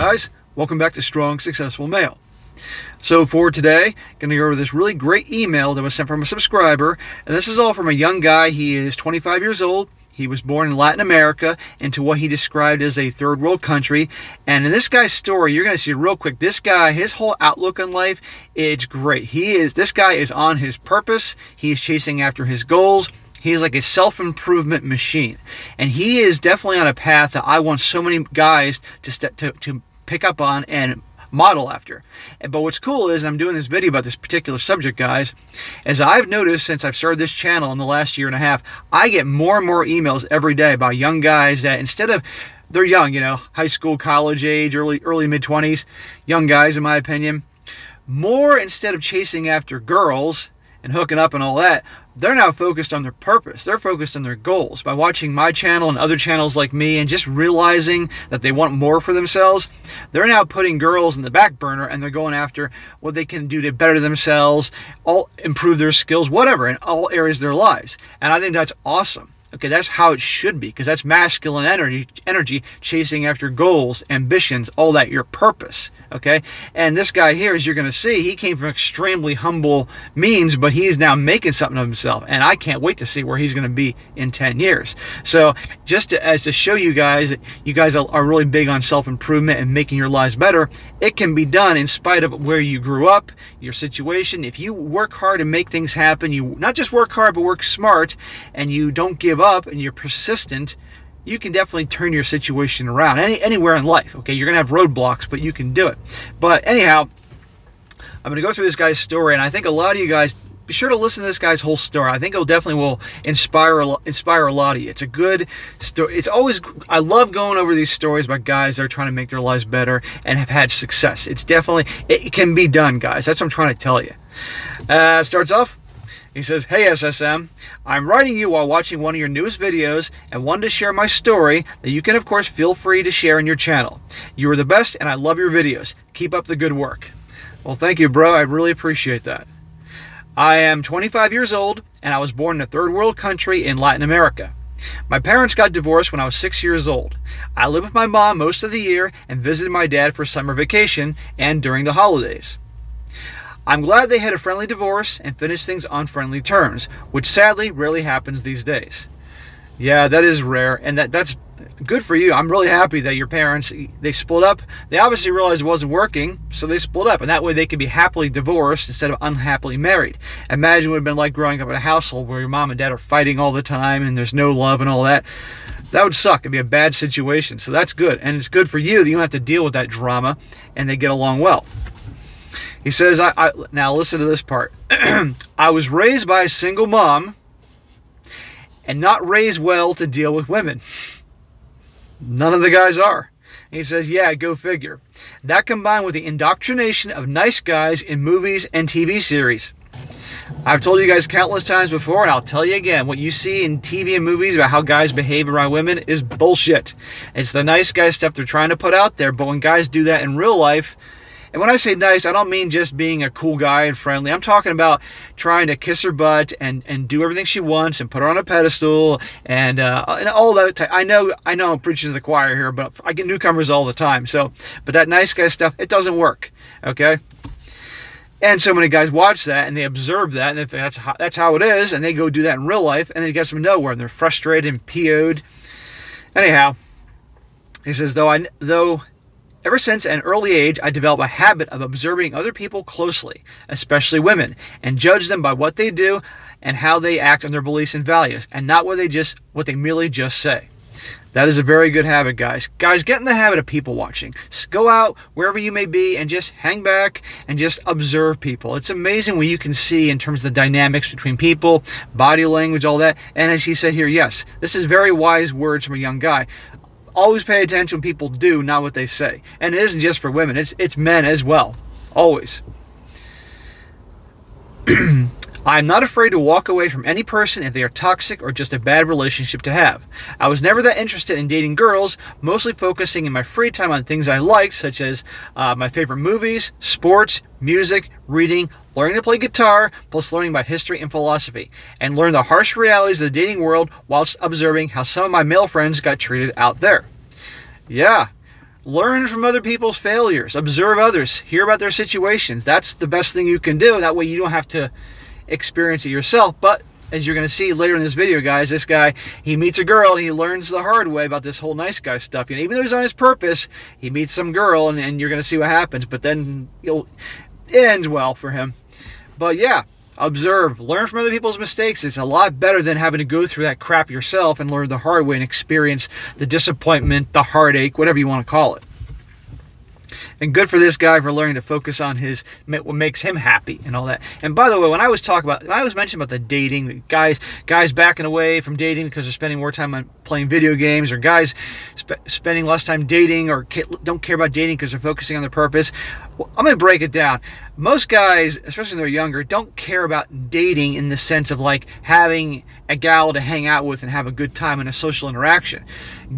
guys, welcome back to Strong Successful Male. So for today, going to go over this really great email that was sent from a subscriber, and this is all from a young guy. He is 25 years old. He was born in Latin America into what he described as a third world country. And in this guy's story, you're going to see real quick, this guy, his whole outlook on life, it's great. This guy is on his purpose. He is chasing after his goals. He's like a self-improvement machine. And he is definitely on a path that I want so many guys to pick up on and model after. But what's cool is, and I'm doing this video about this particular subject, guys, as I've noticed since I've started this channel in the last year and a half, I get more and more emails every day about young guys that instead of, they're young, high school, college age, early mid-20s, young guys in my opinion, more instead of chasing after girls and hooking up and all that, they're now focused on their purpose. They're focused on their goals. By watching my channel and other channels like me and just realizing that they want more for themselves, they're now putting girls in the back burner and they're going after what they can do to better themselves, improve their skills, whatever, in all areas of their lives. And I think that's awesome. Okay, that's how it should be, because that's masculine energy chasing after goals, ambitions, all that, your purpose, okay? And this guy here, as you're going to see, he came from extremely humble means, but he is now making something of himself, and I can't wait to see where he's going to be in 10 years. So just to show you guys are really big on self-improvement and making your lives better, it can be done in spite of where you grew up, your situation. If you work hard and make things happen, you not just work hard, but work smart, and you don't give up and you're persistent, you can definitely turn your situation around anywhere in life. Okay, you're gonna have roadblocks, but you can do it. But anyhow, I'm gonna go through this guy's story, and I think a lot of you guys be sure to listen to this guy's whole story. I think it definitely will inspire a lot of you. It's a good story. It's always, I love going over these stories about guys that are trying to make their lives better and have had success. It's definitely, it can be done, guys. That's what I'm trying to tell you. Starts off, he says, "Hey SSM, I'm writing you while watching one of your newest videos and wanted to share my story that you can of course feel free to share in your channel. You are the best and I love your videos. Keep up the good work." Well, thank you, bro. I really appreciate that. I am 25 years old and I was born in a third world country in Latin America. My parents got divorced when I was 6 years old. I lived with my mom most of the year and visited my dad for summer vacation and during the holidays. I'm glad they had a friendly divorce and finished things on friendly terms, which sadly rarely happens these days. Yeah, that is rare, and that's good for you. I'm really happy that your parents, they split up. They obviously realized it wasn't working, so they split up, and that way they could be happily divorced instead of unhappily married. Imagine what it would have been like growing up in a household where your mom and dad are fighting all the time and there's no love and all that. That would suck. It'd be a bad situation, so that's good. And it's good for you that you don't have to deal with that drama and they get along well. He says, now listen to this part. "I was raised by a single mom and not raised well to deal with women." None of the guys are. He says, "Yeah, go figure. That combined with the indoctrination of nice guys in movies and TV series. I've told you guys countless times before, and I'll tell you again, what you see in TV and movies about how guys behave around women is bullshit. It's the nice guy stuff they're trying to put out there, but when guys do that in real life," and when I say nice, I don't mean just being a cool guy and friendly. I'm talking about trying to kiss her butt and do everything she wants and put her on a pedestal and all that. I know I'm preaching to the choir here, but I get newcomers all the time. But that nice guy stuff, it doesn't work, okay? And so many guys watch that and they observe that, and they think that's how it is, and they go do that in real life, and it gets them nowhere, and they're frustrated and PO'd. Anyhow, he says, though ever since an early age, I developed a habit of observing other people closely, especially women, and judge them by what they do and how they act on their beliefs and values, and not what they merely just say. That is a very good habit, guys. Guys, get in the habit of people watching. Just go out wherever you may be and just hang back and just observe people. It's amazing what you can see in terms of the dynamics between people, body language, all that. And as he said here, yes, this is very wise words from a young guy. Always pay attention when people do, not what they say. And it isn't just for women, it's men as well. Always. "I'm not afraid to walk away from any person if they are toxic or just a bad relationship to have. I was never that interested in dating girls, mostly focusing in my free time on things I liked, such as my favorite movies, sports, music, reading, learning to play guitar, plus learning about history and philosophy, and learn the harsh realities of the dating world whilst observing how some of my male friends got treated out there." Yeah, Learn from other people's failures. Observe others. Hear about their situations. That's the best thing you can do. That way you don't have to experience it yourself. But as you're going to see later in this video, guys, this guy, he meets a girl and he learns the hard way about this whole nice guy stuff. You know, even though he's on his purpose, he meets some girl and you're going to see what happens. But then it ends well for him. But yeah, observe, learn from other people's mistakes. It's a lot better than having to go through that crap yourself and learn the hard way and experience the disappointment, the heartache, whatever you want to call it. And good for this guy for learning to focus on what makes him happy and all that. And by the way, when I was mentioning about the dating, guys backing away from dating because they're spending more time on playing video games, or guys spending less time dating or don't care about dating because they're focusing on their purpose. Well, I'm going to break it down. Most guys, especially when they're younger, don't care about dating in the sense of like having a gal to hang out with and have a good time in a social interaction.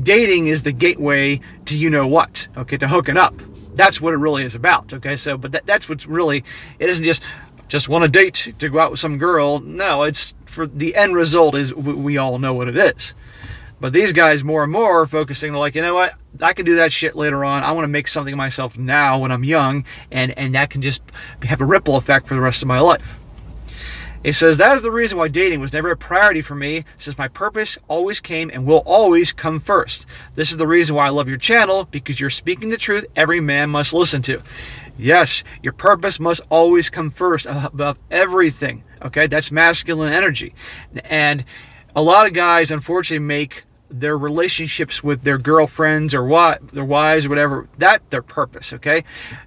Dating is the gateway to you-know-what, okay, to hooking up. That's what it really is about, okay? So, but that's what's really, it isn't just want to date to go out with some girl. No, it's for the end result is we all know what it is. But these guys more and more are focusing like, you know what? I can do that shit later on. I want to make something of myself now when I'm young, and that can just have a ripple effect for the rest of my life. It says, that is the reason why dating was never a priority for me, since my purpose always came and will always come first. This is the reason why I love your channel, because you're speaking the truth every man must listen to. Yes, your purpose must always come first above everything. Okay, that's masculine energy. And a lot of guys, unfortunately, make their relationships with their girlfriends or their wives or whatever, that their purpose, okay?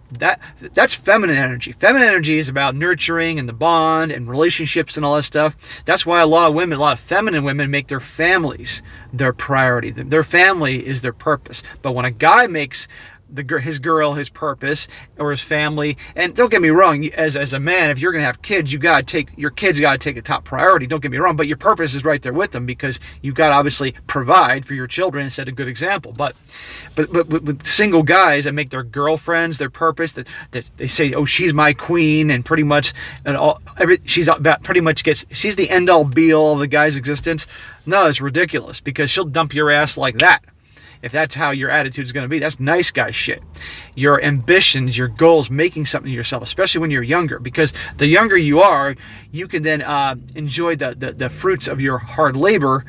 That's feminine energy. Feminine energy is about nurturing and the bond and relationships and all that stuff. That's why a lot of feminine women make their families their priority. Their family is their purpose. But when a guy makes his girl his purpose, or his family, and don't get me wrong, as a man, if you're going to have kids, your kids got to take a top priority, don't get me wrong, but your purpose is right there with them, because you've got to obviously provide for your children and set a good example. But with single guys that make their girlfriends their purpose, that they say, oh, she's my queen, and pretty much she's the end all be all of the guy's existence. No, it's ridiculous, because she'll dump your ass like that. If that's how your attitude is going to be, that's nice guy shit. Your ambitions, your goals, making something of yourself, especially when you're younger, because the younger you are, you can then enjoy the fruits of your hard labor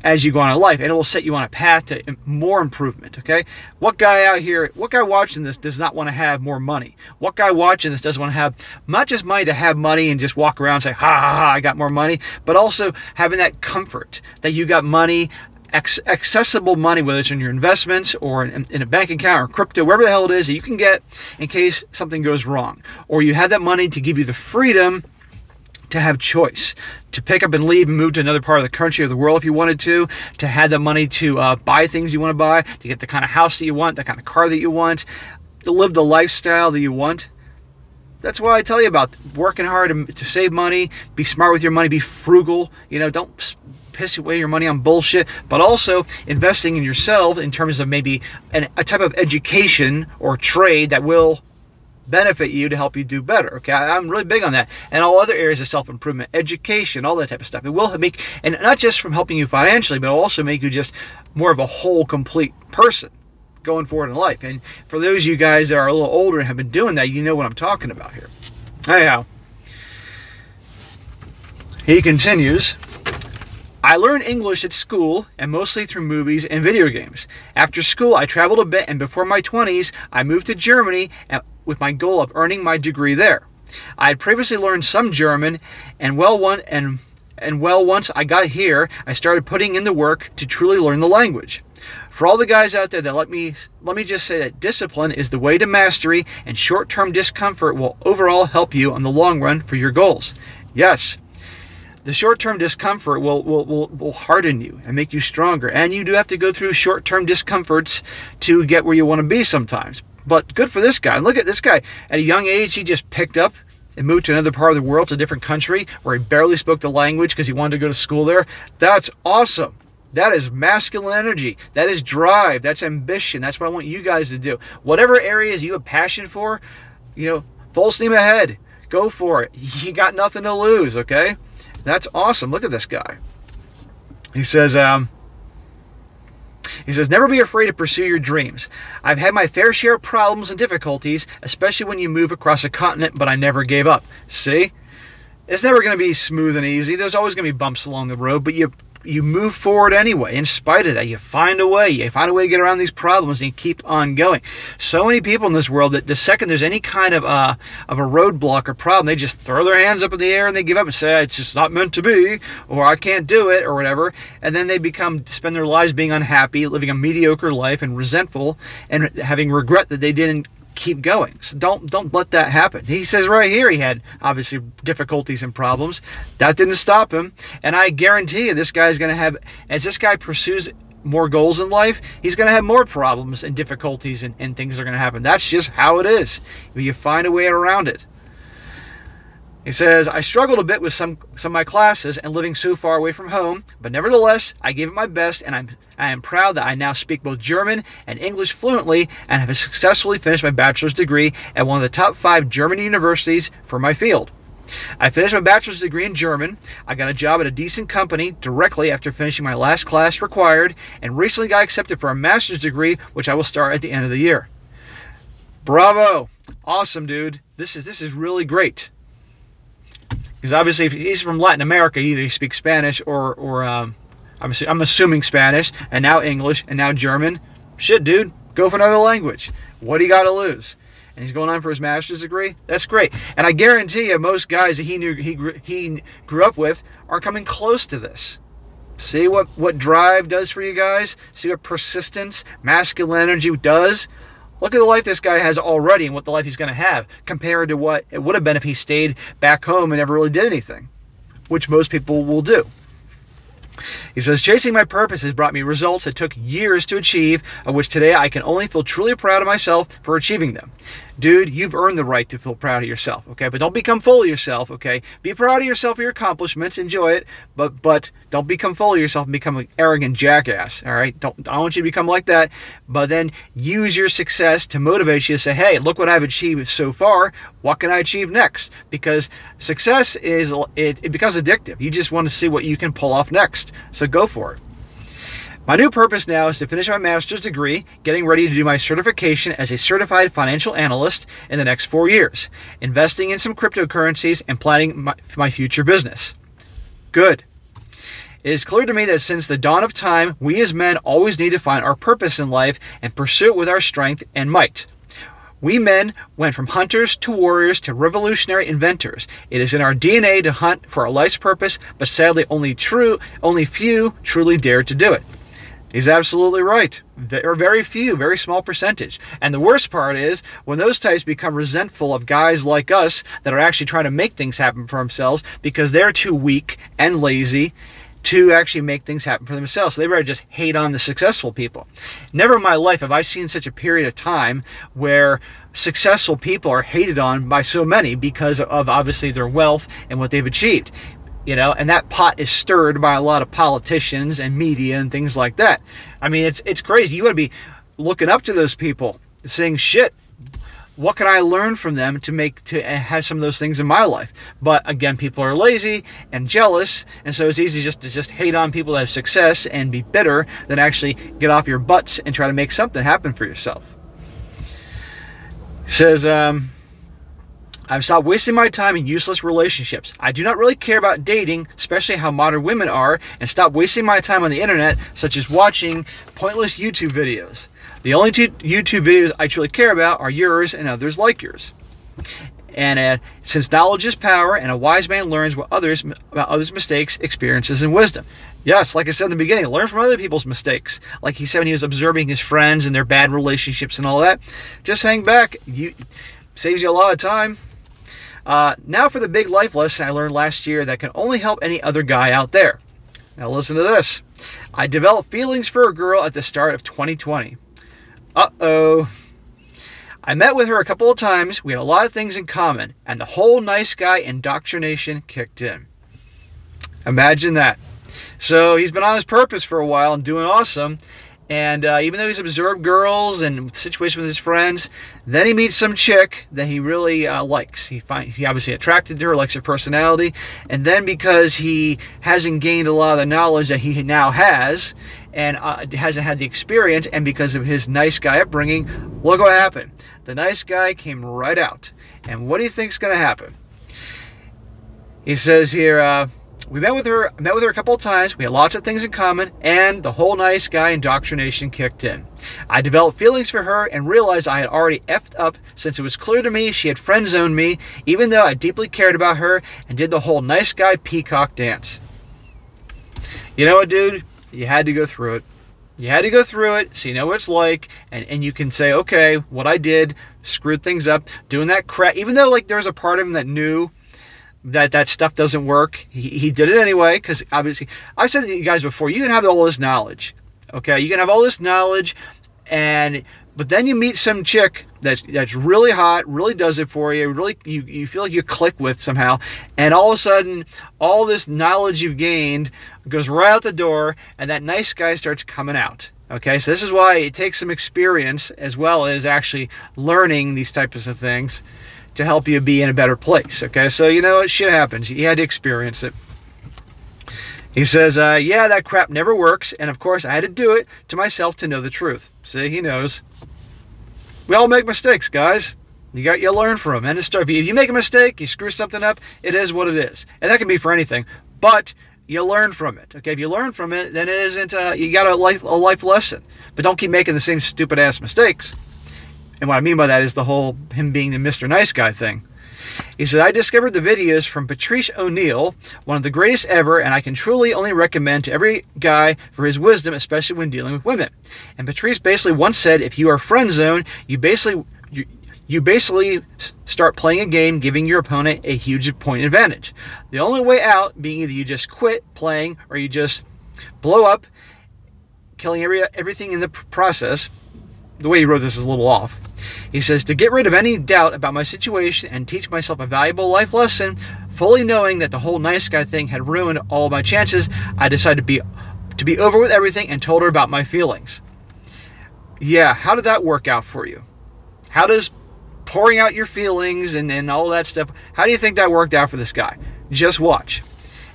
as you go on in life, and it will set you on a path to more improvement, okay? What guy watching this does not want to have more money? What guy watching this doesn't want to have not just money to have money and just walk around and say, ha, ha, ha, I got more money, but also having that comfort that you got money, accessible money, whether it's in your investments or in a bank account or crypto, wherever the hell it is that you can get in case something goes wrong. Or you have that money to give you the freedom to have choice, to pick up and leave and move to another part of the country or the world if you wanted to have the money to buy things you want to buy, to get the kind of house that you want, the kind of car that you want, to live the lifestyle that you want. That's why I tell you about working hard to save money, be smart with your money, be frugal, don't piss away your money on bullshit, but also investing in yourself in terms of maybe a type of education or trade that will benefit you to help you do better. Okay, I'm really big on that, and all other areas of self-improvement, education, all that type of stuff. It will make, and not just from helping you financially, but it'll also make you just more of a whole, complete person going forward in life. And for those of you guys that are a little older and have been doing that, you know what I'm talking about here. Anyhow, he continues. I learned English at school and mostly through movies and video games. After school, I traveled a bit, and before my 20s, I moved to Germany with my goal of earning my degree there. I had previously learned some German, and once I got here, I started putting in the work to truly learn the language. For all the guys out there that let me just say that discipline is the way to mastery, and short-term discomfort will overall help you on the long run for your goals. Yes. The short-term discomfort will harden you and make you stronger. And you do have to go through short-term discomforts to get where you want to be sometimes. But good for this guy. And look at this guy. At a young age, he just picked up and moved to another part of the world, to a different country, where he barely spoke the language because he wanted to go to school there. That's awesome. That is masculine energy. That is drive. That's ambition. That's what I want you guys to do. Whatever areas you have passion for, full steam ahead. Go for it. You got nothing to lose, okay? That's awesome. Look at this guy. He says, He says, never be afraid to pursue your dreams. I've had my fair share of problems and difficulties, especially when you move across a continent, but I never gave up. See? It's never going to be smooth and easy. There's always going to be bumps along the road, but you move forward anyway. In spite of that, you find a way. You find a way to get around these problems, and you keep on going. So many people in this world that the second there's any kind of a roadblock or problem, they just throw their hands up in the air and they give up and say, it's just not meant to be, or I can't do it, or whatever. And then they spend their lives being unhappy, living a mediocre life and resentful, and having regret that they didn't keep going. So don't let that happen. He says right here he had obviously difficulties and problems. That didn't stop him. And I guarantee you this guy's going to have, as this guy pursues more goals in life, he's going to have more problems and difficulties and things are going to happen. That's just how it is. You find a way around it. He says, I struggled a bit with some of my classes and living so far away from home, but nevertheless, I gave it my best, and I am proud that I now speak both German and English fluently and have successfully finished my bachelor's degree at one of the top 5 German universities for my field. I finished my bachelor's degree in German. I got a job at a decent company directly after finishing my last class required, and recently got accepted for a master's degree, which I will start at the end of the year. Bravo! Awesome, dude. This is really great. Because obviously, if he's from Latin America, either he speaks Spanish or I'm assuming Spanish, and now English, and now German. Shit, dude, go for another language. What do you got to lose? And he's going on for his master's degree. That's great. And I guarantee you, most guys that he grew up with are coming close to this. See what drive does for you guys? See what persistence, masculine energy does? Look at the life this guy has already and what the life he's going to have compared to what it would have been if he stayed back home and never really did anything, which most people will do. He says, chasing my purpose has brought me results that took years to achieve, of which today I can only feel truly proud of myself for achieving them. Dude, you've earned the right to feel proud of yourself, okay? But don't become full of yourself, okay? Be proud of yourself for your accomplishments, enjoy it, but don't become full of yourself and become an arrogant jackass, all right? I don't want you to become like that, but then use your success to motivate you to say, hey, look what I've achieved so far. What can I achieve next? Because success it becomes addictive. You just want to see what you can pull off next, so go for it. My new purpose now is to finish my master's degree, getting ready to do my certification as a certified financial analyst in the next 4 years, investing in some cryptocurrencies, and planning my future business. Good. It is clear to me that since the dawn of time, we as men always need to find our purpose in life and pursue it with our strength and might. We men went from hunters to warriors to revolutionary inventors. It is in our DNA to hunt for our life's purpose, but sadly only few truly dare to do it. He's absolutely right. There are very few, very small percentage. And the worst part is when those types become resentful of guys like us that are actually trying to make things happen for themselves because they're too weak and lazy to actually make things happen for themselves. So they rather just hate on the successful people. Never in my life have I seen such a period of time where successful people are hated on by so many because of obviously their wealth and what they've achieved. You know, and that pot is stirred by a lot of politicians and media and things like that. I mean, it's crazy. You want to be looking up to those people, saying, shit, what can I learn from them to have some of those things in my life? But again, people are lazy and jealous, and so it's easy to just hate on people that have success and be bitter than actually get off your butts and try to make something happen for yourself. It says, I've stopped wasting my time in useless relationships. I do not really care about dating, especially how modern women are, and stop wasting my time on the internet, such as watching pointless YouTube videos. The only two YouTube videos I truly care about are yours and others like yours. And since knowledge is power, and a wise man learns about others' mistakes, experiences, and wisdom. Yes, like I said in the beginning, learn from other people's mistakes. Like he said when he was observing his friends and their bad relationships and all that. Just hang back. Saves you a lot of time. Now for the big life lesson I learned last year that can only help any other guy out there. Now listen to this. I developed feelings for a girl at the start of 2020. Uh-oh. I met with her a couple of times. We had a lot of things in common, and the whole nice guy indoctrination kicked in. Imagine that. So he's been on his purpose for a while and doing awesome, And even though he's observed girls and situations with his friends, then he meets some chick that he really likes. He obviously attracted to her, likes her personality. And then because he hasn't gained a lot of the knowledge that he now has, and hasn't had the experience, and because of his nice guy upbringing, look what happened. The nice guy came right out. And what do you think's going to happen? He says here, we met with her a couple of times. We had lots of things in common, and the whole nice guy indoctrination kicked in. I developed feelings for her and realized I had already effed up, since it was clear to me she had friend zoned me, even though I deeply cared about her and did the whole nice guy peacock dance. You know what, dude? You had to go through it. You had to go through it so you know what it's like, and you can say, okay, what I did screwed things up, doing that crap. Even though like there's a part of him that knew that stuff doesn't work, he did it anyway, because obviously, I said to you guys before, you can have all this knowledge, okay? You can have all this knowledge, but then you meet some chick that's really hot, really does it for you, really you feel like you click with somehow, and all of a sudden, all this knowledge you've gained goes right out the door, and that nice guy starts coming out. Okay, so this is why it takes some experience as well as actually learning these types of things to help you be in a better place. Okay, so you know what, shit happens. You had to experience it. He says, yeah, that crap never works, and of course I had to do it to myself to know the truth. See, he knows. We all make mistakes, guys. You learn from them. And if you make a mistake, you screw something up, it is what it is. And that can be for anything, but you learn from it. Okay, if you learn from it, then it isn't, you got a life lesson. But don't keep making the same stupid ass mistakes. And what I mean by that is the whole him being the Mr. Nice Guy thing. He said, I discovered the videos from Patrice O'Neal, one of the greatest ever, and I can truly only recommend to every guy for his wisdom, especially when dealing with women. And Patrice basically once said, if you are friend zone, you basically start playing a game giving your opponent a huge point advantage. The only way out being either you just quit playing or you just blow up, killing everything in the process. The way he wrote this is a little off. He says, to get rid of any doubt about my situation and teach myself a valuable life lesson, fully knowing that the whole nice guy thing had ruined all of my chances, I decided to be over with everything and told her about my feelings. Yeah, how did that work out for you? How does pouring out your feelings and all that stuff, how do you think that worked out for this guy? Just watch.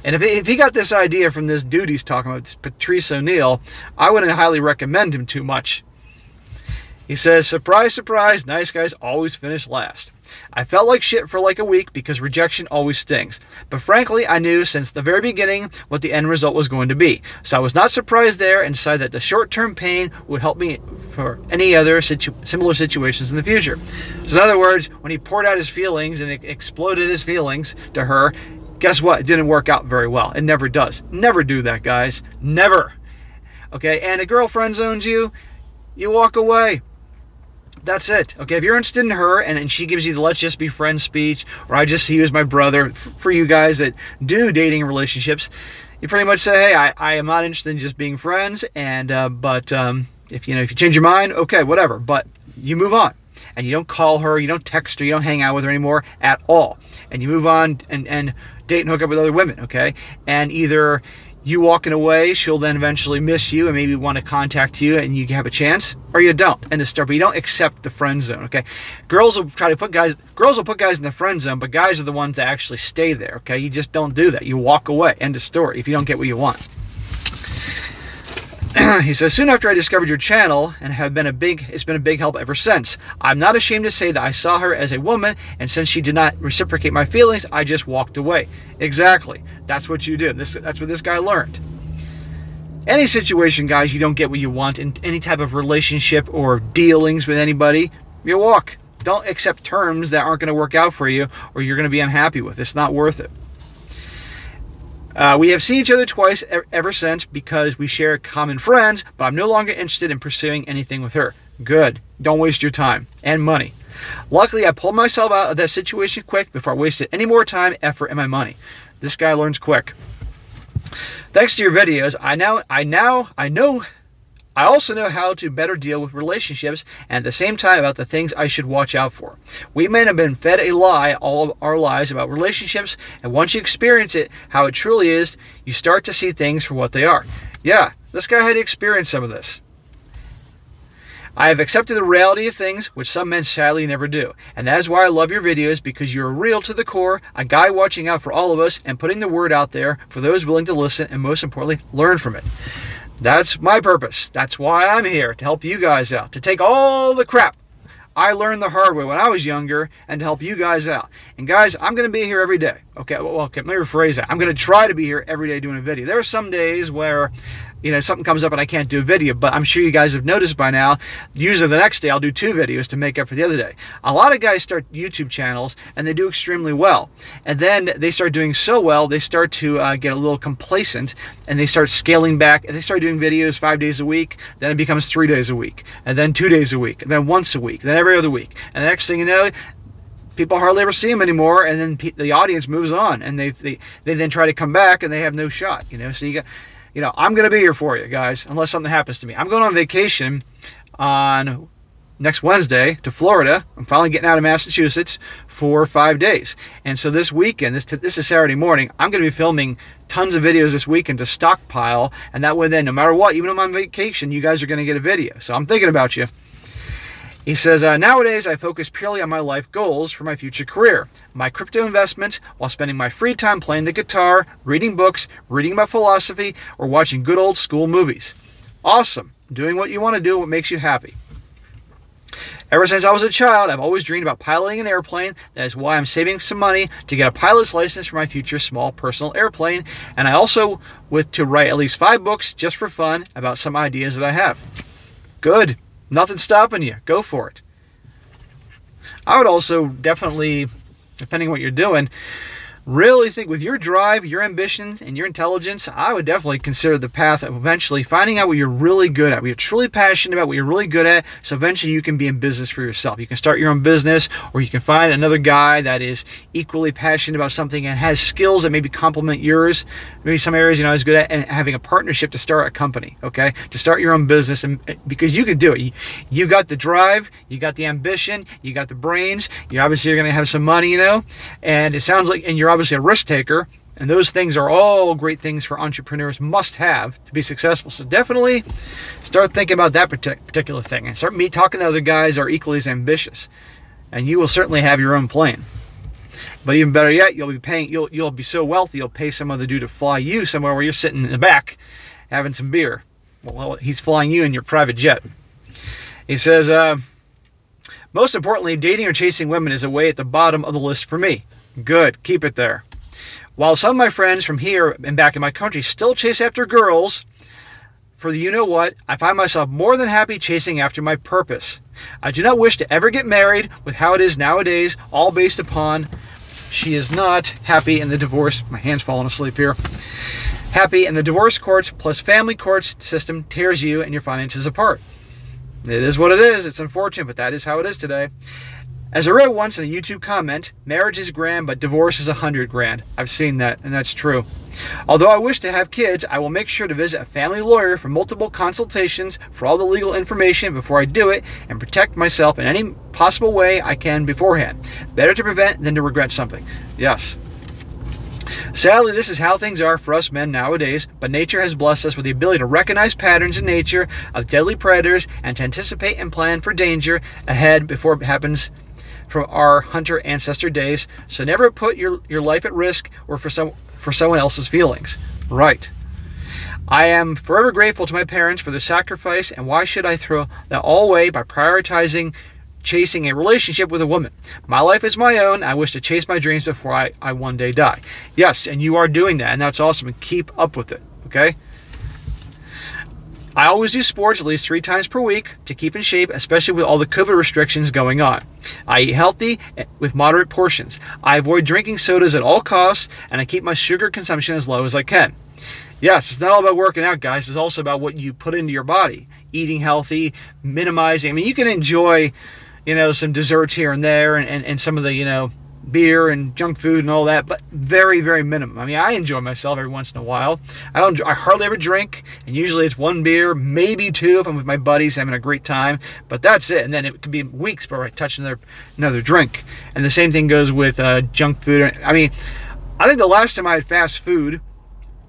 And if he got this idea from this dude he's talking about, Patrice O'Neal, I wouldn't highly recommend him too much. He says, surprise, surprise, nice guys always finish last. I felt like shit for like a week because rejection always stings. But frankly, I knew since the very beginning what the end result was going to be. So I was not surprised there and decided that the short-term pain would help me for any other similar situations in the future. So in other words, when he poured out his feelings and exploded his feelings to her, guess what? It didn't work out very well. It never does. Never do that, guys. Never. Okay, and a girl friend zones you, you walk away. That's it. Okay, if you're interested in her and she gives you the let's just be friends speech, or I just see you as my brother, for you guys that do dating relationships, you pretty much say, hey, I am not interested in just being friends, and if you change your mind, okay, whatever. But you move on, and you don't call her, you don't text her, you don't hang out with her anymore at all, and you move on and date and hook up with other women. Okay, and either you walking away, she'll then eventually miss you and maybe want to contact you and you have a chance, or you don't. End of story. But you don't accept the friend zone, okay? Girls will put guys in the friend zone, but guys are the ones that actually stay there, okay? You just don't do that. You walk away. End of story. If you don't get what you want. He says, soon after I discovered your channel and it's been a big help ever since. I'm not ashamed to say that I saw her as a woman, and since she did not reciprocate my feelings, I just walked away. Exactly. That's what you do. That's what this guy learned. Any situation, guys, you don't get what you want in any type of relationship or dealings with anybody, you walk. Don't accept terms that aren't going to work out for you or you're going to be unhappy with. It's not worth it. We have seen each other twice ever since because we share common friends, but I'm no longer interested in pursuing anything with her. Good. Don't waste your time and money. Luckily, I pulled myself out of that situation quick before I wasted any more time, effort, and my money. This guy learns quick. Thanks to your videos, I also know how to better deal with relationships and at the same time about the things I should watch out for. We men have been fed a lie all of our lives about relationships, and once you experience it, how it truly is, you start to see things for what they are. Yeah, this guy had to experience some of this. I have accepted the reality of things, which some men sadly never do. And that is why I love your videos, because you're real to the core, a guy watching out for all of us and putting the word out there for those willing to listen and, most importantly, learn from it. That's my purpose. That's why I'm here, to help you guys out, to take all the crap I learned the hard way when I was younger and to help you guys out. And guys, I'm going to be here every day. Okay, let me rephrase that. I'm going to try to be here every day doing a video. There are some days where, you know, something comes up and I can't do a video, but I'm sure you guys have noticed by now, usually the next day I'll do 2 videos to make up for the other day. A lot of guys start YouTube channels and they do extremely well. And then they start doing so well, they start to get a little complacent and they start scaling back. And they start doing videos 5 days a week, then it becomes 3 days a week, and then 2 days a week, and then once a week, then every other week. And the next thing you know, people hardly ever see them anymore, and then the audience moves on, and they then try to come back and they have no shot, you know. So you got, you know, I'm going to be here for you guys unless something happens to me. I'm going on vacation on next Wednesday to Florida. I'm finally getting out of Massachusetts for 5 days. And so this weekend, this is Saturday morning, I'm going to be filming tons of videos this weekend to stockpile. And that way then, no matter what, even if I'm on vacation, you guys are going to get a video. So I'm thinking about you. He says, nowadays I focus purely on my life goals for my future career, my crypto investments, while spending my free time playing the guitar, reading books, reading about philosophy, or watching good old school movies. Awesome. Doing what you want to do, what makes you happy. Ever since I was a child, I've always dreamed about piloting an airplane. That is why I'm saving some money to get a pilot's license for my future small personal airplane. And I also to write at least 5 books just for fun about some ideas that I have. Good. Nothing's stopping you. Go for it. I would also definitely, depending on what you're doing, really think with your drive, your ambitions, and your intelligence, I would definitely consider the path of eventually finding out what you're really good at, what you're truly passionate about, what you're really good at, so eventually you can be in business for yourself. You can start your own business, or you can find another guy that is equally passionate about something and has skills that maybe complement yours. Maybe some areas you're not as good at, and having a partnership to start a company, okay? To start your own business, and because you can do it. You got the drive, you got the ambition, you got the brains, you obviously are going to have some money, you know, and it sounds like, and you're obviously a risk taker, and those things are all great things for entrepreneurs must have to be successful. So definitely start thinking about that particular thing and start talking to other guys that are equally as ambitious, and you will certainly have your own plane. But even better yet, you'll be so wealthy you'll pay some other dude to fly you somewhere where you're sitting in the back having some beer. Well, he's flying you in your private jet. He says, most importantly, dating or chasing women is a way at the bottom of the list for me. Good. Keep it there. While some of my friends from here and back in my country still chase after girls, for the you-know-what, I find myself more than happy chasing after my purpose. I do not wish to ever get married with how it is nowadays, all based upon she is not happy in the divorce. My hand's falling asleep here. Happy in the divorce courts plus family courts system tears you and your finances apart. It is what it is. It's unfortunate, but that is how it is today. As I read once in a YouTube comment, marriage is grand, but divorce is 100 grand. I've seen that, and that's true. Although I wish to have kids, I will make sure to visit a family lawyer for multiple consultations for all the legal information before I do it and protect myself in any possible way I can beforehand. Better to prevent than to regret something. Yes. Sadly, this is how things are for us men nowadays, but nature has blessed us with the ability to recognize patterns in nature of deadly predators and to anticipate and plan for danger ahead before it happens from our hunter ancestor days. So never put your life at risk or for someone else's feelings. Right. I am forever grateful to my parents for their sacrifice, and why should I throw that all away by prioritizing chasing a relationship with a woman? My life is my own. I wish to chase my dreams before I one day die. Yes, and you are doing that, and that's awesome, and keep up with it, okay? I always do sports at least 3 times per week to keep in shape, especially with all the COVID restrictions going on. I eat healthy with moderate portions. I avoid drinking sodas at all costs, and I keep my sugar consumption as low as I can. Yes, it's not all about working out, guys. It's also about what you put into your body. Eating healthy, minimizing. I mean, you can enjoy, you know, some desserts here and there and some of the, you know, beer and junk food and all that, but very, very minimum. I mean, I enjoy myself every once in a while. I hardly ever drink, and usually it's 1 beer, maybe 2 if I'm with my buddies having a great time, but that's it. And then it could be weeks before I touch another drink. And the same thing goes with junk food. I mean, I think the last time I had fast food,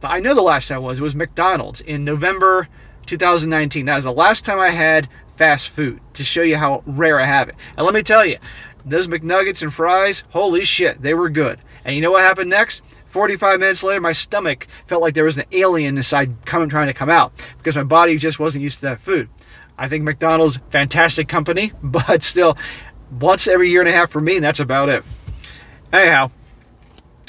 I know the last time it was McDonald's in November 2019. That was the last time I had fast food, to show you how rare I have it. And let me tell you, those McNuggets and fries, holy shit, they were good. And you know what happened next? 45 minutes later, my stomach felt like there was an alien inside trying to come out, because my body just wasn't used to that food. I think McDonald's, fantastic company, but still, once every year and a half for me, and that's about it. Anyhow,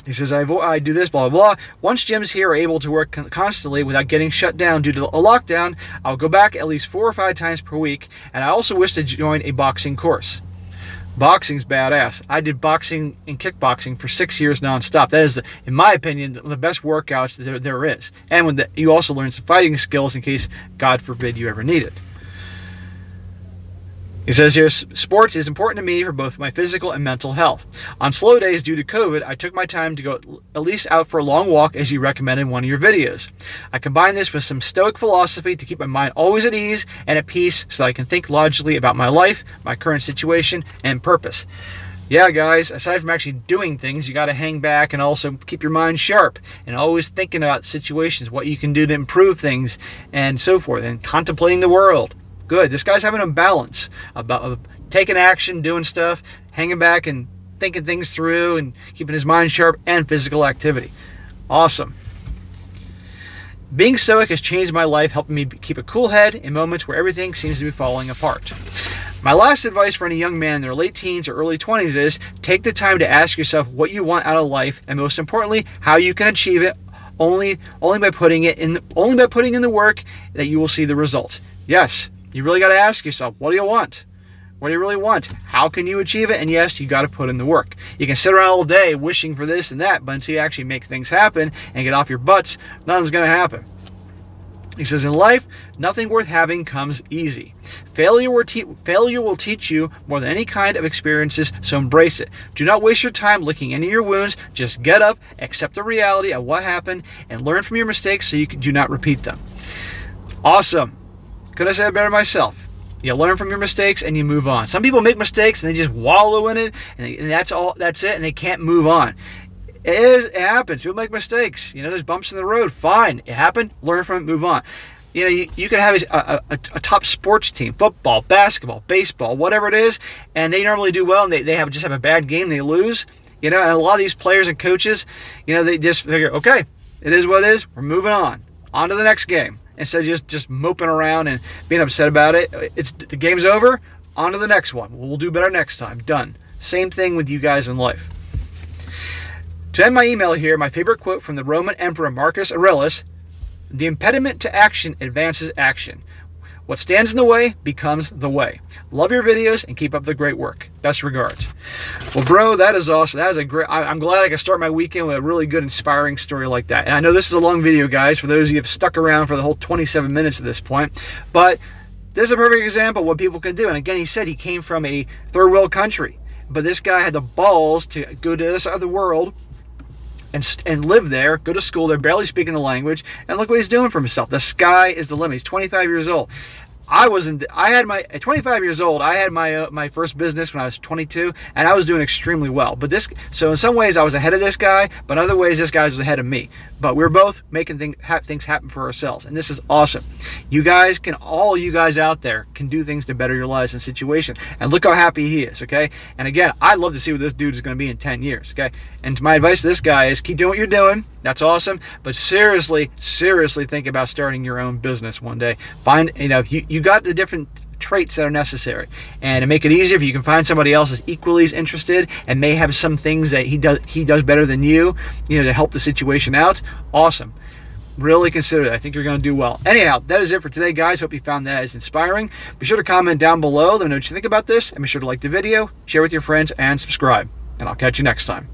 he says, I do this, blah, blah, blah. Once gyms here are able to work constantly without getting shut down due to a lockdown, I'll go back at least 4 or 5 times per week, and I also wish to join a boxing course. Boxing's badass. I did boxing and kickboxing for 6 years nonstop. That is, in my opinion, the best workouts there is. And you also learn some fighting skills in case, God forbid, you ever need it. He says here, sports is important to me for both my physical and mental health. On slow days due to COVID, I took my time to go at least out for a long walk, as you recommended in one of your videos. I combine this with some stoic philosophy to keep my mind always at ease and at peace, so that I can think logically about my life, my current situation, and purpose. Yeah, guys, aside from actually doing things, you got to hang back and also keep your mind sharp and always thinking about situations, what you can do to improve things, and so forth, and contemplating the world. Good. This guy's having a balance about taking action, doing stuff, hanging back and thinking things through, and keeping his mind sharp, and physical activity. Awesome. Being stoic has changed my life, helping me keep a cool head in moments where everything seems to be falling apart. My last advice for any young man in their late teens or early 20s is take the time to ask yourself what you want out of life, and most importantly, how you can achieve it. Only by putting in the work that you will see the results. Yes. You really got to ask yourself, what do you want? What do you really want? How can you achieve it? And yes, you got to put in the work. You can sit around all day wishing for this and that, but until you actually make things happen and get off your butts, nothing's going to happen. He says, in life, nothing worth having comes easy. Failure will teach you more than any kind of experiences, so embrace it. Do not waste your time licking any of your wounds. Just get up, accept the reality of what happened, and learn from your mistakes so you do not repeat them. Awesome. Could have said it better myself. You learn from your mistakes and you move on. Some people make mistakes and they just wallow in it, and that's it, and they can't move on. It happens. People make mistakes. You know, there's bumps in the road. Fine. It happened. Learn from it. Move on. You know, you can have a top sports team, football, basketball, baseball, whatever it is, and they normally do well, and they just have a bad game, they lose. You know, and a lot of these players and coaches, you know, they just figure, okay, it is what it is. We're moving on. On to the next game. Instead of just moping around and being upset about it. The game's over, on to the next one. We'll do better next time. Done. Same thing with you guys in life. To end my email here, my favorite quote from the Roman Emperor Marcus Aurelius: the impediment to action advances action. What stands in the way becomes the way. Love your videos and keep up the great work. Best regards. Well, bro, that is awesome. That is a great. I'm glad I could start my weekend with a really good, inspiring story like that. And I know this is a long video, guys, for those of you who have stuck around for the whole 27 minutes at this point. But this is a perfect example of what people can do. And again, he said he came from a third world country, but this guy had the balls to go to this other world and live there, go to school. They're barely speaking the language, and look what he's doing for himself. The sky is the limit. He's 25 years old. At 25 years old, I had my first business when I was 22, and I was doing extremely well. So in some ways I was ahead of this guy, but in other ways this guy was ahead of me. But we're both making things happen for ourselves, and this is awesome. All you guys out there can do things to better your lives and situation. And look how happy he is, okay? And again, I'd love to see what this dude is going to be in 10 years, okay? And my advice to this guy is keep doing what you're doing. That's awesome. But seriously think about starting your own business one day. You got the different traits that are necessary, and to make it easier, if you can find somebody else that's equally as interested and may have some things that he does better than you, to help the situation out, awesome. Really consider it. I think you're going to do well. Anyhow, that is it for today, guys. Hope you found that as inspiring. Be sure to comment down below. Let me know what you think about this, and be sure to like the video, share with your friends, and subscribe. And I'll catch you next time.